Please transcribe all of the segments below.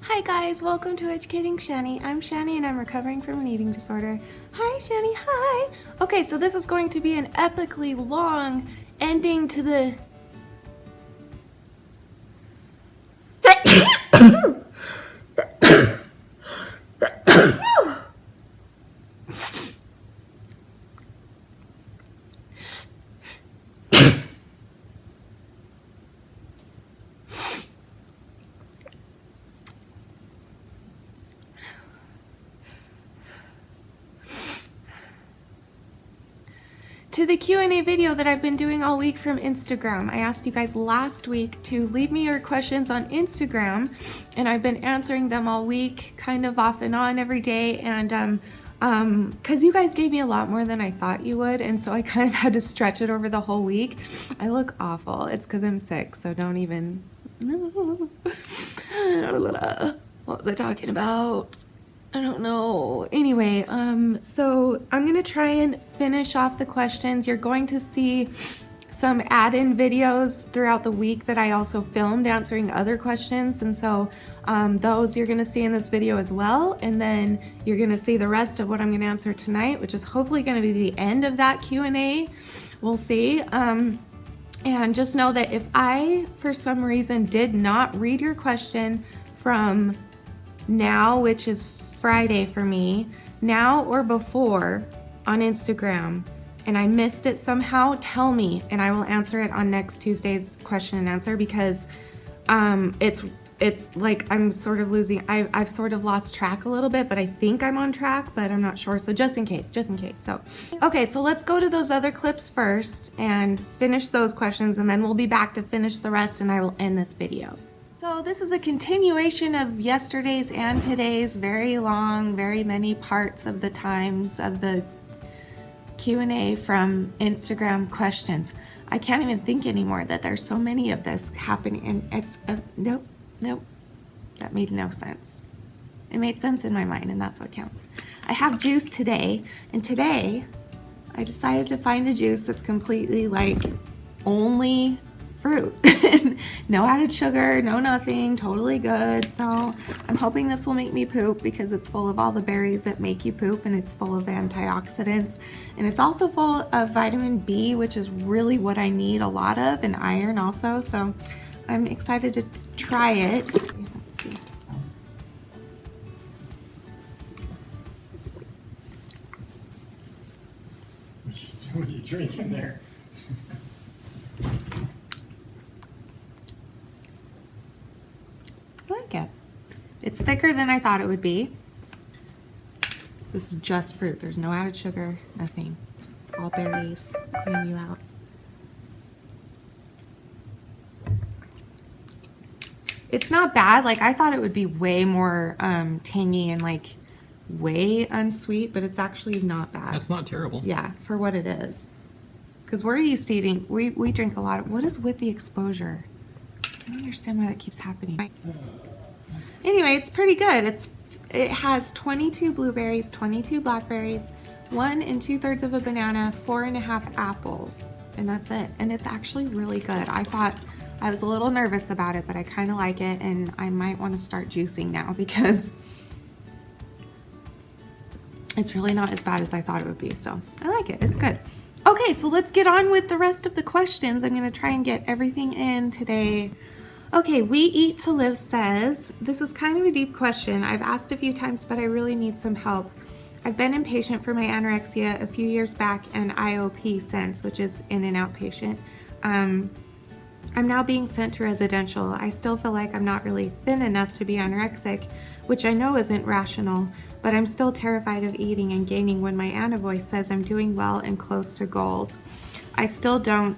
Hi guys, welcome to Educating Shanny. I'm Shanny and I'm recovering from an eating disorder. Hi Shanny, hi! Okay, so this is going to be an epically long ending to the... to the Q&A video that I've been doing all week from Instagram. I asked you guys last week to leave me your questions on Instagram, and I've been answering them all week, kind of off and on every day, and because you guys gave me a lot more than I thought you would, and so I kind of had to stretch it over the whole week. I look awful. It's because I'm sick, so don't even... What was I talking about? I don't know. Anyway, so I'm gonna try and finish off the questions. You're going to see some add-in videos throughout the week that I also filmed answering other questions, and so those you're gonna see in this video as well, and then you're gonna see the rest of what I'm gonna answer tonight, which is hopefully gonna be the end of that Q&A. We'll see. And just know that if I, for some reason, did not read your question from now, which is Friday for me, now or before on Instagram, and I missed it somehow, tell me and I will answer it on next Tuesday's question and answer, because it's like I'm sort of losing, I've sort of lost track a little bit, but I think I'm on track, but I'm not sure, so just in case. So okay, so let's go to those other clips first and finish those questions, and then we'll be back to finish the rest and I will end this video. So this is a continuation of yesterday's and today's very long, very many parts of the times of the Q&A from Instagram questions. I can't even think anymore that there's so many of this happening, and it's, nope, that made no sense. It made sense in my mind, and that's what counts. I have juice today, and today I decided to find a juice that's completely like only fruit. No added sugar, no nothing, totally good. So I'm hoping this will make me poop, because it's full of all the berries that make you poop, and it's full of antioxidants, and it's also full of vitamin B, which is really what I need a lot of, and iron also. So I'm excited to try it. Let's see. What are you drinking there? I like it. It's thicker than I thought it would be. This is just fruit. There's no added sugar, nothing. It's all berries, clean you out. It's not bad. Like, I thought it would be way more tangy and like way unsweet, but it's actually not bad. That's not terrible. Yeah, for what it is. Because we're used to eating, we drink a lot of, what is with the exposure? I don't understand why that keeps happening. Anyway, it's pretty good. It has 22 blueberries, 22 blackberries, 1 2/3 of a banana, 4 1/2 apples, and that's it. And it's actually really good. I was a little nervous about it, but I kind of like it, and I might want to start juicing now, because it's really not as bad as I thought it would be. So I like it. It's good. Okay, so let's get on with the rest of the questions. I'm going to try and get everything in today. Okay, We Eat to Live says, this is kind of a deep question. I've asked a few times, but I really need some help. I've been inpatient for my anorexia a few years back, and IOP since, which is in and outpatient. I'm now being sent to residential. I still feel like I'm not really thin enough to be anorexic, which I know isn't rational, but I'm still terrified of eating and gaining when my Anna voice says I'm doing well and close to goals. I still don't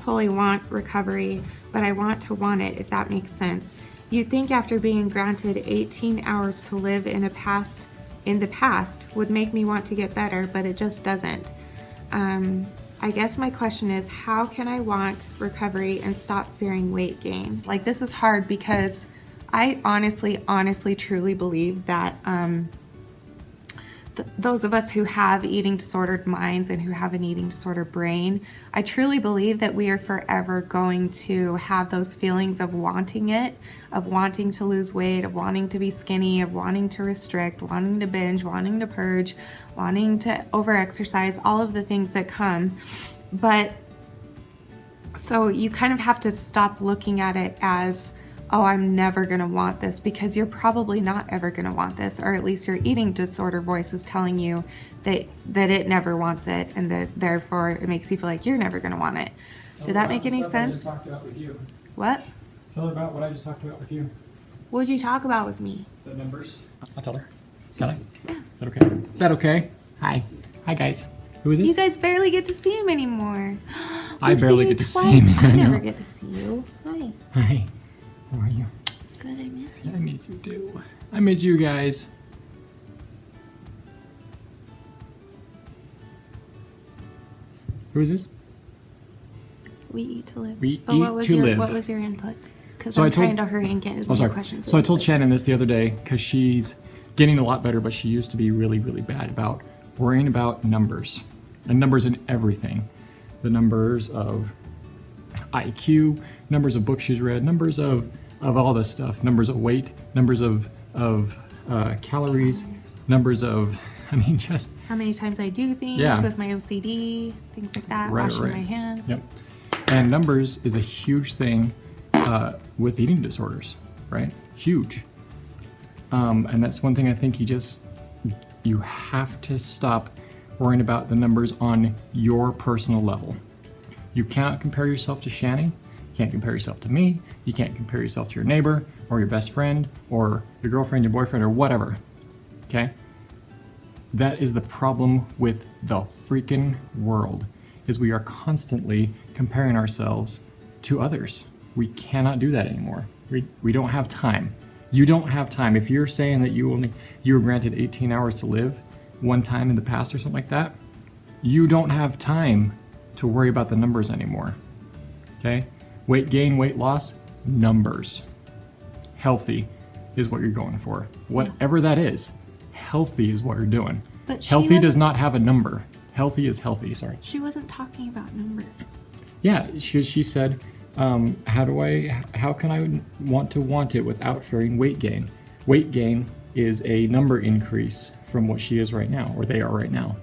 fully want recovery, but I want to want it, if that makes sense. You'd think after being granted 18 hours to live in the past would make me want to get better, but it just doesn't. I guess my question is, how can I want recovery and stop fearing weight gain? Like, this is hard, because I honestly, truly believe that those of us who have eating disordered minds and who have an eating disordered brain, I truly believe that we are forever going to have those feelings of wanting it, of wanting to lose weight, of wanting to be skinny, of wanting to restrict, wanting to binge, wanting to purge, wanting to overexercise, all of the things that come. But so you kind of have to stop looking at it as, oh, I'm never going to want this, because you're probably not ever going to want this, or at least your eating disorder voice is telling you that it never wants it, and that therefore it makes you feel like you're never going to want it. Did that make any sense? Stuff I just talked about with you. What? Tell her about what I just talked about with you. What did you talk about with me? The numbers. I'll tell her. Can I? Is that okay? Is that okay? Hi. Hi, guys. Who is this? You guys barely get to see him anymore. I We've barely seen you get to twice. see him. I know. never get to see you. Hi. Hi. How are you? Good, I miss you. I miss you too. I miss you guys. Who is this? We eat to live. We But eat what was to your, live. What was your input? Because So I'm I told- trying to hurry and get as Oh, many sorry. questions. So I as told could. Shannon this the other day because she's getting a lot better, but she used to be really, really bad about worrying about numbers and numbers in everything. The numbers of IQ, numbers of books she's read, numbers of all this stuff, numbers of weight, numbers of calories, numbers of, I mean, just How many times I do things Yeah. with my OCD, things like that, Right, washing right. my hands. Yep. And numbers is a huge thing with eating disorders, right? Huge. And that's one thing I think you have to stop worrying about the numbers on your personal level. You cannot compare yourself to Shanny. You can't compare yourself to me. You can't compare yourself to your neighbor or your best friend or your girlfriend, your boyfriend, or whatever. Okay? That is the problem with the freaking world, is we are constantly comparing ourselves to others. We cannot do that anymore. We don't have time. You don't have time. If you're saying that you were granted 18 hours to live one time in the past or something like that, you don't have time to worry about the numbers anymore. Okay? Weight gain, weight loss, numbers. Healthy is what you're going for. Whatever that is, healthy is what you're doing. But she Healthy does wasn't- not have a number. Healthy is healthy, sorry. She wasn't talking about numbers. Yeah, she said, how can I want it without fearing weight gain? Weight gain is a number increase from what she is right now, or they are right now.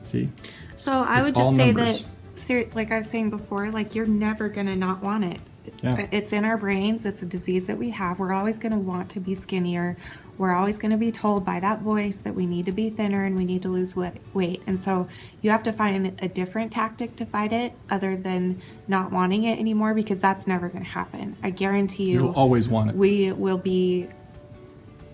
See? So I It's would all just say numbers. that, like I was saying before, like you're never gonna not want it. Yeah. It's in our brains. It's a disease that we have. We're always gonna want to be skinnier. We're always gonna be told by that voice that we need to be thinner and we need to lose weight. And so you have to find a different tactic to fight it other than not wanting it anymore, because that's never gonna happen. I guarantee you. You'll always want it. We will be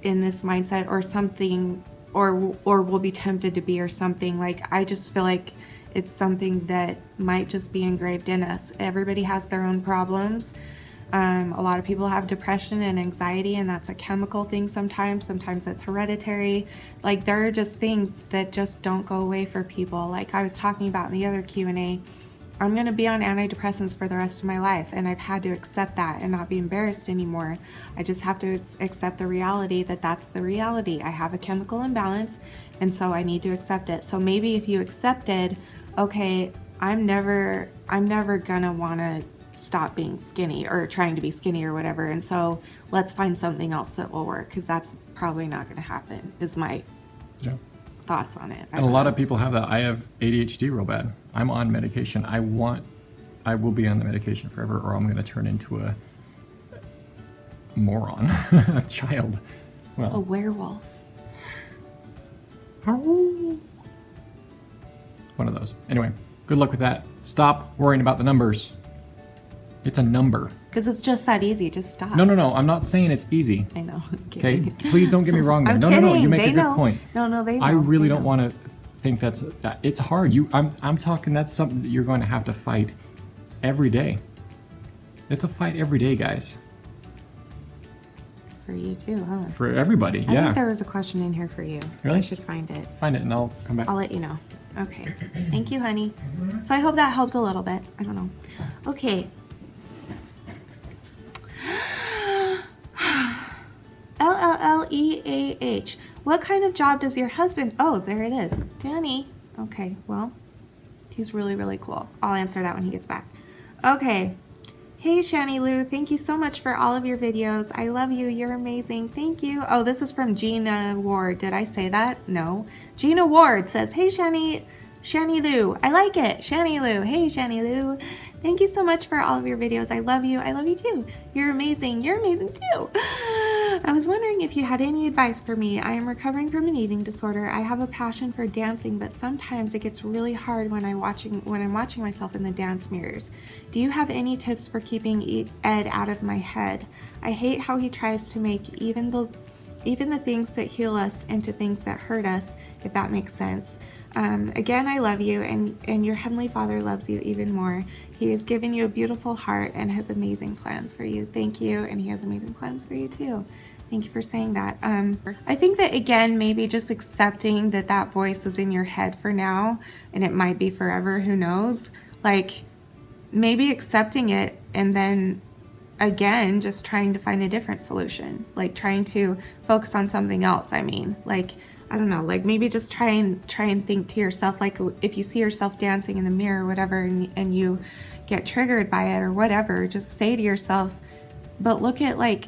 in this mindset or something, or we'll be tempted to be, or something. Like, I just feel like it's something that might just be engraved in us. Everybody has their own problems. A lot of people have depression and anxiety, and that's a chemical thing sometimes. Sometimes it's hereditary. Like, there are just things that just don't go away for people. Like I was talking about in the other Q&A, I'm going to be on antidepressants for the rest of my life, and I've had to accept that and not be embarrassed anymore. I just have to accept the reality that that's the reality. I have a chemical imbalance, and so I need to accept it. So maybe if you accepted, okay, I'm never gonna want to stop being skinny or trying to be skinny or whatever, and so let's find something else that will work, because that's probably not going to happen, is my Yeah. thoughts on it. And a lot of people have that. I have ADHD real bad. I'm on medication. I will be on the medication forever, or I'm going to turn into a moron, a child. A Well, werewolf. one of those. Anyway, good luck with that. Stop worrying about the numbers. It's a number. Because it's just that easy. Just stop. No. I'm not saying it's easy. I know. I'm Okay, kidding. please don't get me wrong. I'm No. kidding. You make They a good know. point. No, they know. I really They don't know. want to think that it's hard. I'm talking. That's something that you're going to have to fight every day. It's a fight every day, guys. For you too, huh? For everybody. I think Yeah. there was a question in here for you. Really? I should find it. Find it and I'll come back. I'll let you know. Okay. Thank you, honey. So I hope that helped a little bit. I don't know. Okay. LLLEAH. What kind of job does your husband? Oh, there it is. Danny. Okay, well, he's really, really cool. I'll answer that when he gets back. Okay. Hey, Shanny Lou, thank you so much for all of your videos. I love you. You're amazing. Thank you. Oh, this is from Gina Ward. Did I say that? No. Gina Ward says, hey, Shanny Lou. I like it. Shanny Lou. Hey, Shanny Lou. Thank you so much for all of your videos. I love you. I love you too. You're amazing. You're amazing too. I was wondering if you had any advice for me. I am recovering from an eating disorder. I have a passion for dancing, but sometimes it gets really hard when I'm watching myself in the dance mirrors. Do you have any tips for keeping Ed out of my head? I hate how he tries to make even the things that heal us into things that hurt us, if that makes sense. Again, I love you, and your Heavenly Father loves you even more. He has given you a beautiful heart and has amazing plans for you. Thank you, and he has amazing plans for you too. Thank you for saying that. I think that, again, maybe just accepting that that voice is in your head for now, and it might be forever, who knows? Like, maybe accepting it and then again just trying to find a different solution, like trying to focus on something else. I mean, like, I don't know, like maybe just try and think to yourself, like if you see yourself dancing in the mirror or whatever, and you get triggered by it or whatever, just say to yourself, but look at look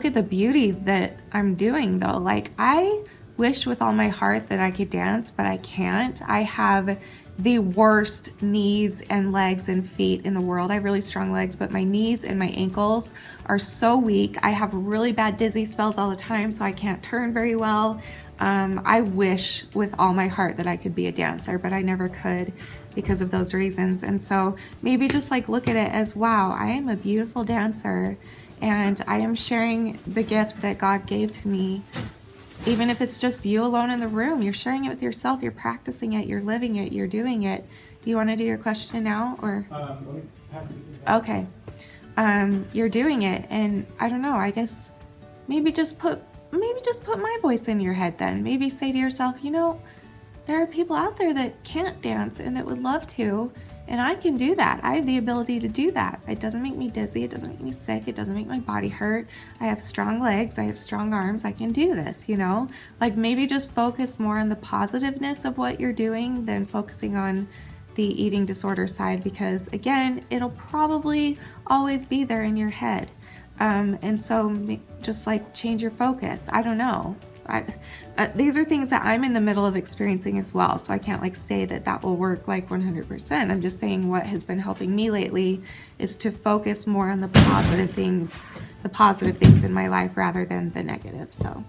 at the beauty that I'm doing though. Like, I wish with all my heart that I could dance, but I can't. I have the worst knees and legs and feet in the world. I have really strong legs, but my knees and my ankles are so weak. I have really bad dizzy spells all the time, so I can't turn very well. I wish with all my heart that I could be a dancer, but I never could because of those reasons. And so maybe just like look at it as, wow, I am a beautiful dancer, and I am sharing the gift that God gave to me. Even if it's just you alone in the room, you're sharing it with yourself, you're practicing it, you're living it, you're doing it. Do you want to do your question now, or? Let me have to get this out. Okay. You're doing it, and I don't know, I guess maybe just put my voice in your head then. Maybe say to yourself, you know, there are people out there that can't dance and that would love to, and I can do that. I have the ability to do that. It doesn't make me dizzy, it doesn't make me sick, it doesn't make my body hurt. I have strong legs, I have strong arms, I can do this, you know? Like, maybe just focus more on the positiveness of what you're doing than focusing on the eating disorder side, because again, it'll probably always be there in your head. And so just like change your focus. I don't know. These are things that I'm in the middle of experiencing as well, so I can't like say that that will work like 100%. I'm just saying what has been helping me lately is to focus more on the positive things in my life rather than the negative. So,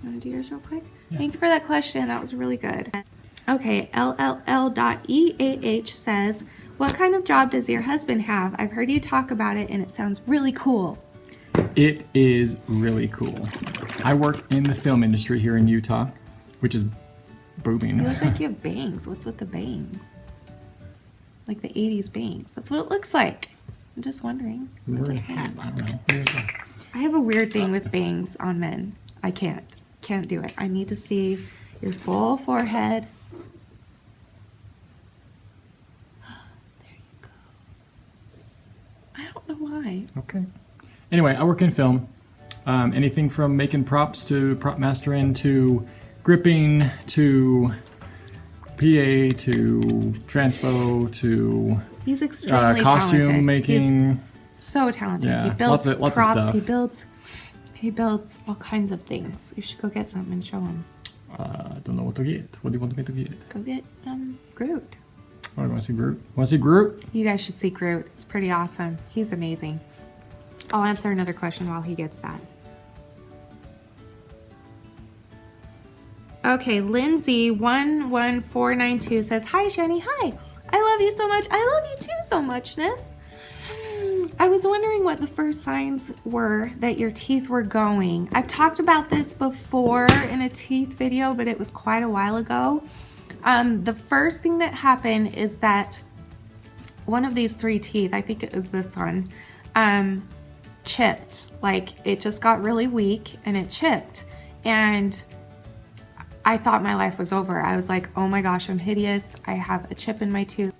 you want to do yours real quick? Yeah. Thank you for that question. That was really good. Okay, LLL.EAH says, what kind of job does your husband have? I've heard you talk about it and it sounds really cool. It is really cool. I work in the film industry here in Utah, which is booming. You look like you have bangs. What's with the bangs? Like the 80s bangs. That's what it looks like. I'm just wondering. I'm just saying. I don't know. I have a weird thing with bangs on men. I can't do it. I need to see your full forehead. There you go. I don't know why. Okay. Anyway, I work in film. Anything from making props to prop mastering to gripping to PA to transpo to he's extremely costume talented. making. He's so talented. Yeah, he builds lots props. of stuff. He builds all kinds of things. You should go get some and show him. I don't know what to get. What do you want me to get? Go get Groot. Oh, you want to see Groot? Want to see Groot? You guys should see Groot. It's pretty awesome. He's amazing. I'll answer another question while he gets that. Okay, Lindsay11492 says, hi, Shanny. Hi. I love you so much. I love you too so muchness. I was wondering what the first signs were that your teeth were going. I've talked about this before in a teeth video, but it was quite a while ago. The first thing that happened is that one of these three teeth, I think it was this one, chipped. Like, it just got really weak and it chipped. And I thought my life was over. I was like, oh my gosh, I'm hideous. I have a chip in my tooth.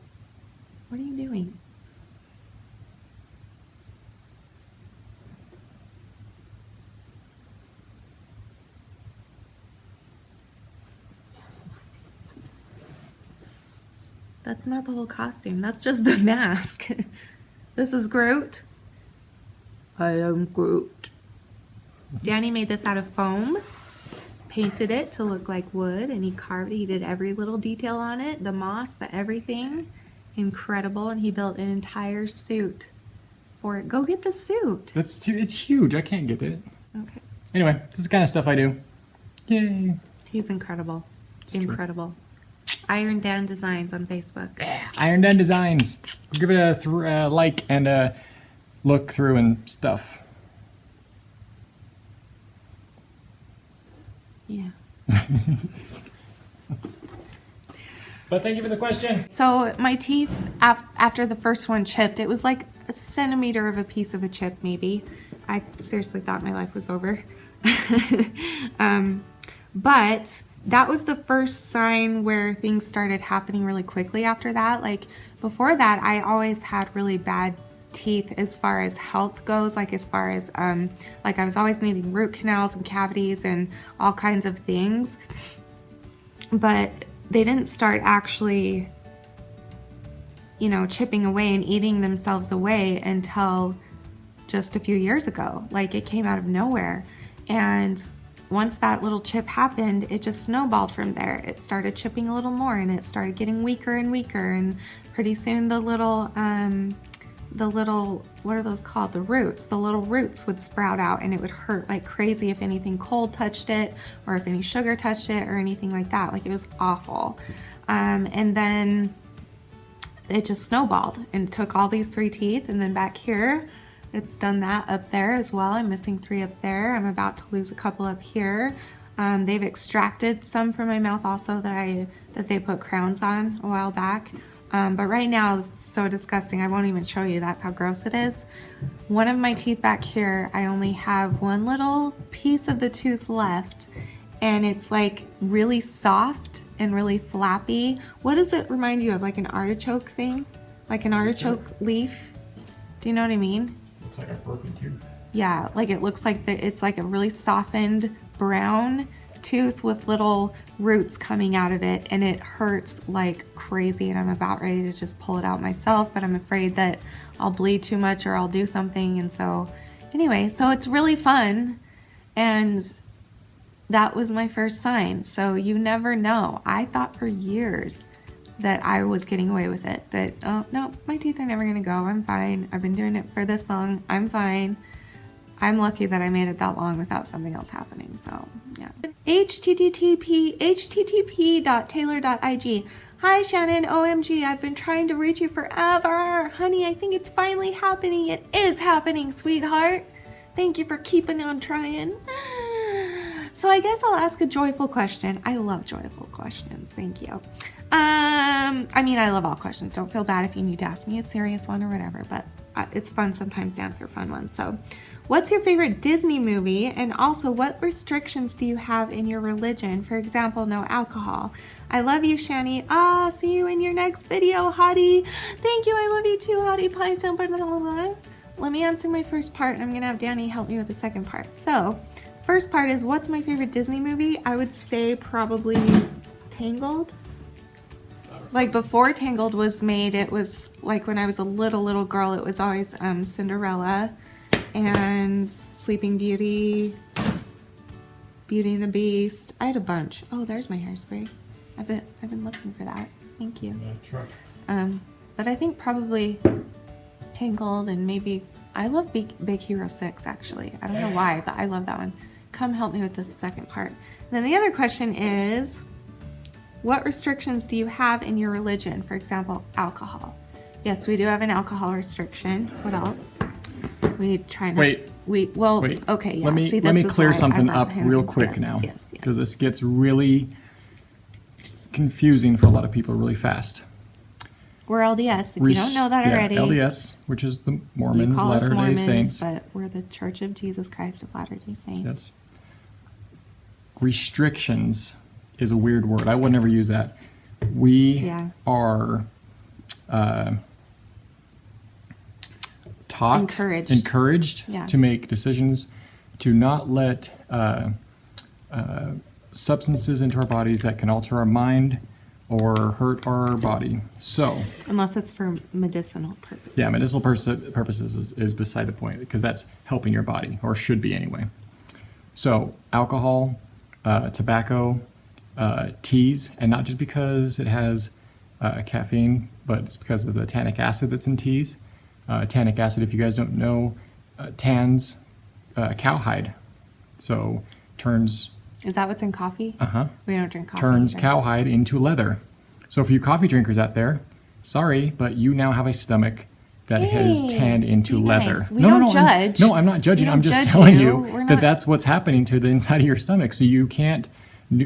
What are you doing? That's not the whole costume. That's just the mask. This is Groot. I am Groot. Danny made this out of foam, painted it to look like wood, and he carved it. He did every little detail on it, the moss, the everything. Incredible. And he built an entire suit for it. Go get the suit. It's huge. I can't get it. Okay. Anyway, this is the kind of stuff I do. Yay. He's incredible. Incredible. Iron Dan Designs on Facebook. Yeah, Iron Dan Designs. Give it a like and a look through and stuff. Yeah. But thank you for the question. So my teeth, after the first one chipped, it was like a centimeter of a piece of a chip, maybe. I seriously thought my life was over. But that was the first sign where things started happening really quickly after that. Like before that, I always had really bad teeth as far as health goes, like as far as like I was always needing root canals and cavities and all kinds of things. But they didn't start actually, you know, chipping away and eating themselves away until just a few years ago. Like it came out of nowhere. And once that little chip happened, it just snowballed from there. It started chipping a little more and it started getting weaker and weaker. And pretty soon the little, what are those called? The roots. The little roots would sprout out and it would hurt like crazy if anything cold touched it or if any sugar touched it or anything like that. Like it was awful. And then it just snowballed and took all these 3 teeth, and then back here, it's done that up there as well. I'm missing 3 up there. I'm about to lose a couple up here. They've extracted some from my mouth also that they put crowns on a while back. But right now it's so disgusting. I won't even show you. That's how gross it is. One of my teeth back here, I only have one little piece of the tooth left, and it's like really soft and really flappy. What does it remind you of? Like an artichoke thing? Like an artichoke leaf? Do you know what I mean? Looks like a broken tooth. Yeah, like it looks like it's like a really softened brown tooth with little roots coming out of it, and it hurts like crazy, and I'm about ready to just pull it out myself, but I'm afraid that I'll bleed too much or I'll do something. And so anyway, so it's really fun, and that was my first sign. So you never know. I thought for years that I was getting away with it, that oh no, my teeth are never gonna go, I'm fine, I've been doing it for this long, I'm fine. I'm lucky that I made it that long without something else happening. So yeah. http://taylor.ig. Hi Shannon, OMG, I've been trying to reach you forever. Honey, I think it's finally happening. It is happening, sweetheart. Thank you for keeping on trying. So I guess I'll ask a joyful question. I love joyful questions. Thank you. I mean, I love all questions. Don't feel bad if you need to ask me a serious one or whatever, but it's fun sometimes to answer fun ones. So what's your favorite Disney movie? And also, what restrictions do you have in your religion? For example, no alcohol. I love you, Shanny. See you in your next video, Hottie. Thank you. I love you too, Hottie. Let me answer my first part, and I'm going to have Danny help me with the second part. So, first part is, what's my favorite Disney movie? I would say probably Tangled. Like before Tangled was made, it was like when I was a little girl, it was always Cinderella and Sleeping Beauty, Beauty and the Beast. I had a bunch. Oh, there's my hairspray. I've been looking for that. Thank you. But I think probably Tangled, and maybe I love Big Hero 6 actually. I don't know why, but I love that one. Come help me with the second part. And then the other question is, what restrictions do you have in your religion? For example, alcohol. Yes, we do have an alcohol restriction. What else? We try not. Wait. Okay, yeah. Let me clear something up real quick now, because this gets really confusing for a lot of people really fast. We're LDS. If you don't know that already. LDS, which is the Mormons, Latter-day Saints. But we're the Church of Jesus Christ of Latter-day Saints. Yes. Restrictions is a weird word. I would never use that. We are taught, encouraged to make decisions, to not let substances into our bodies that can alter our mind or hurt our body. So, Unless it's for medicinal purposes. yeah, medicinal purposes is beside the point because that's helping your body, or should be anyway. So, alcohol, tobacco, teas, and not just because it has caffeine, but it's because of the tannic acid that's in teas. Tannic acid, if you guys don't know, tans cowhide. So, turns... Is that what's in coffee? Uh-huh. We don't drink coffee. Turns either. cowhide into leather. So for you coffee drinkers out there, sorry, but you now have a stomach that has tanned into be leather. nice. We don't judge. No, I'm not judging. We I'm don't just judge telling you. you We're that not- that's what's happening to the inside of your stomach. So you can't.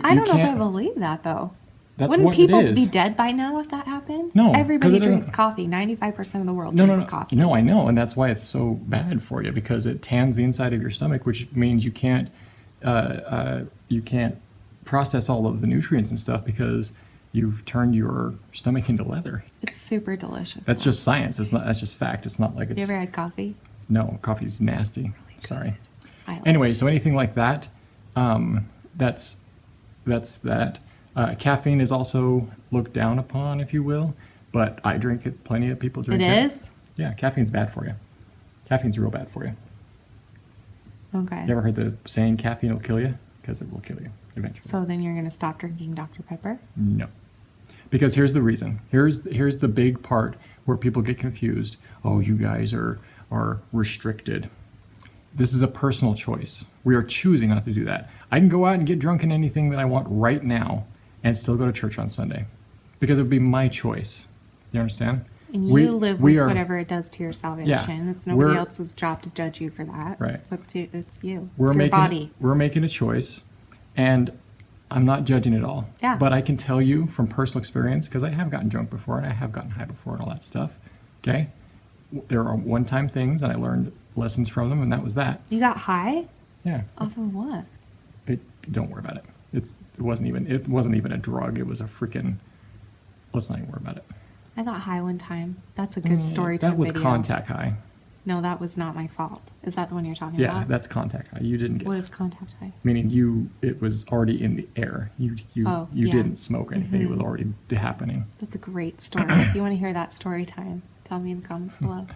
I don't know if I believe that though. That's Wouldn't what people it is. be dead by now if that happened? No, 'cause Everybody it doesn't- drinks coffee. 95% of the world No, drinks coffee. No, I know, and that's why it's so bad for you because it tans the inside of your stomach, which means you can't process all of the nutrients and stuff because you've turned your stomach into leather. It's super delicious. That's just science. It's not. That's just fact. It's not like Have it's. you ever had coffee? No, coffee's nasty. Sorry. I like Anyway, so anything like that, that's that. Caffeine is also looked down upon, if you will, but I drink it. Plenty of people drink it. It is? Yeah, caffeine's bad for you. Caffeine's real bad for you. Okay. You ever heard the saying caffeine will kill you? Because it will kill you eventually. So then you're going to stop drinking Dr. Pepper? No. Because here's the reason. Here's the big part where people get confused. Oh, you guys are restricted. This is a personal choice. We are choosing not to do that. I can go out and get drunk in anything that I want right now and still go to church on Sunday. Because it would be my choice. You understand? And you live with whatever it does to your salvation. It's nobody else's job to judge you for that. Right. It's you. It's your body. We're making a choice, and I'm not judging at all. Yeah. But I can tell you from personal experience, because I have gotten drunk before and I have gotten high before and all that stuff. Okay? There are one-time things, and I learned lessons from them, and that was that. You got high? Yeah. Off of what? Don't worry about it. It wasn't even a drug. It was a freaking. Let's not even worry about it. I got high one time. That's a good story time That was video. contact high. No, that was not my fault. Is that the one you're talking Yeah, about? that's contact high. You didn't get. What is contact high? Meaning it was already in the air. You Oh, yeah. didn't smoke anything. It was already happening. That's a great story. If you want to hear that story time, tell me in the comments below.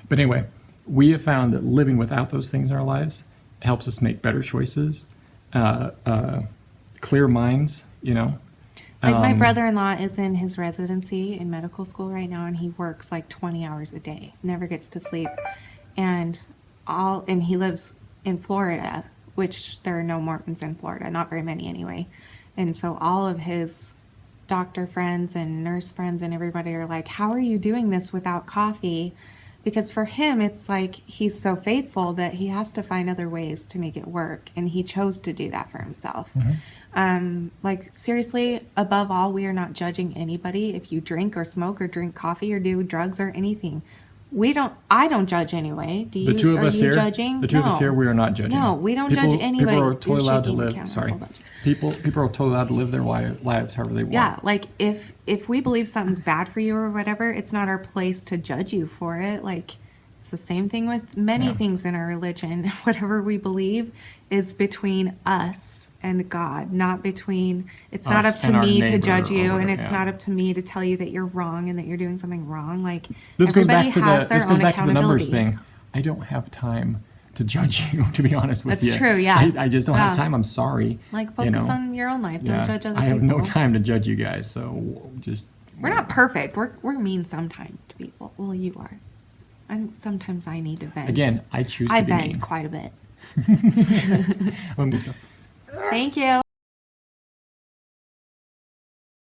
But anyway, we have found that living without those things in our lives helps us make better choices, clear minds, Like my brother-in-law is in his residency in medical school right now, and he works like 20 hours a day, never gets to sleep, and he lives in Florida, which there are no Mormons in Florida, not very many anyway, and so all of his doctor friends and nurse friends and everybody are like, "How are you doing this without coffee?" Because for him, it's like he's so faithful that he has to find other ways to make it work, and he chose to do that for himself. Like seriously, above all, we are not judging anybody if you drink or smoke or drink coffee or do drugs or anything. I don't judge anyway. Do you? The two of are us you here, judging? the two of us No. here, we are not judging. No, we don't judge anybody. People are totally You're allowed to shaking the live. camera a Sorry, whole bunch. people are totally allowed to live their lives however they want. Yeah, like if we believe something's bad for you or whatever, it's not our place to judge you for it. Like it's the same thing with many things in our religion. Whatever we believe is between us and God, not between. It's not Us up to and our me to neighbor judge or you, and whatever, it's yeah. not up to me to tell you that you're wrong and that you're doing something wrong. Like This goes everybody back to has their this goes own back to the numbers accountability. thing. I don't have time to judge you, to be honest with That's you. true, yeah. I just don't have Yeah. time. I'm sorry. Like focus on your own life. Don't Yeah, judge other I people. have no time to judge you guys, so just. We're not perfect. We're mean sometimes to people. Well, you are. Sometimes I need to vent. Again, I choose I to be vent mean. quite a bit. I'm gonna do so. Thank you.